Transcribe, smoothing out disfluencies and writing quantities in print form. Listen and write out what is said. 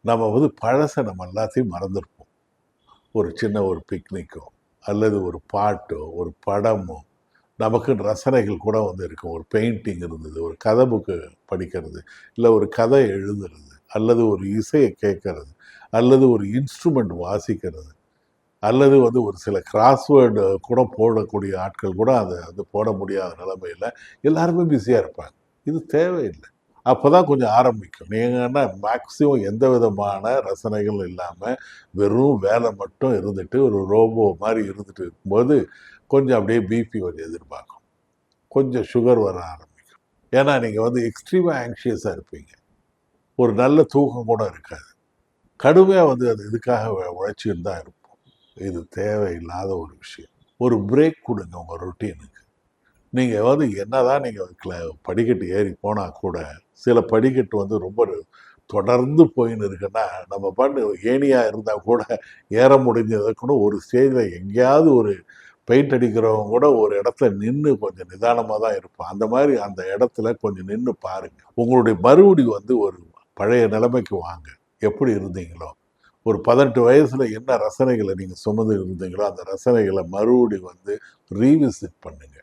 நம்ம வந்து பழசை நம்ம எல்லாத்தையும் மறந்துருப்போம். ஒரு சின்ன ஒரு பிக்னிக்கோ, அல்லது ஒரு பாட்டோ, ஒரு படமோ, நமக்குன்னு ரசனைகள் கூட வந்து இருக்கும். ஒரு பெயிண்டிங் இருந்தது, ஒரு கதை புக்கு படிக்கிறது, இல்ல ஒரு கதை எழுதுறது, அல்லது ஒரு இசைய கேட்கறது, அல்லது ஒரு இன்ஸ்ட்ருமெண்ட் வாசிக்கிறது, அல்லது வந்து ஒரு சில கிராஸ்வேர்டு கூட போடக்கூடிய ஆட்கள் கூட அத வந்து போட முடியாத நிலைமையில எல்லாருமே பிஸியா இருப்பாங்க. இது தேவையில்ல. அப்பதான் கொஞ்சம் ஆரம்பிக்கும். நீங்கன்னா மேக்ஸிமம் எந்த விதமான ரசனைகளும் இல்லாம, வெறும் வேலை மட்டும் இருந்துட்டு, ஒரு ரோபோ மாரி இருந்துட்டு இருக்கும்போது, கொஞ்சம் அப்படியே பிபி கொஞ்சம் எதிர்பார்க்கும். கொஞ்சம் சுகர் வர ஆரம்பிக்கும். ஏன்னா, நீங்க வந்து எக்ஸ்ட்ரீமா ஆங்ஷியஸா இருப்பீங்க. ஒரு நல்ல தூக்கம் கூட இருக்காது. கடுமையா வந்து அது இதுக்காக உழைச்சுக்கிட்டு தான் இருப்போம். இது தேவையில்லாத ஒரு விஷயம். ஒரு பிரேக் குடுங்க உங்க ரொட்டீனுக்கு. நீங்க வந்து என்னதான் நீங்க படிக்கட்டு ஏறி போனா கூட, சில படிக்கட்டு வந்து ரொம்ப தொடர்ந்து போயின்னு இருக்குன்னா, நம்ம பாட்டு ஏணியா இருந்தா கூட ஏற முடிஞ்சத கூட ஒரு ஸ்டேஜ்ல எங்கேயாவது ஒரு பெயிண்ட் அடிக்கிறவங்க கூட ஒரு இடத்துல நின்னு கொஞ்சம் நிதானமா தான் இருப்பான். அந்த மாரி அந்த இடத்துல கொஞ்சம் நின்னு பாருங்க. உங்களுடைய மறுபடி வந்து ஒரு பழைய நிலைமைக்கு வாங்க. எப்படி இருந்தீங்களோ, ஒரு 18 வயசுல என்ன ரசனைகள நீங்க சுமந்து இருந்தீங்களோ, அந்த ரசனைகள மறுபடி வந்து ரீவிசிட் பண்ணுங்க.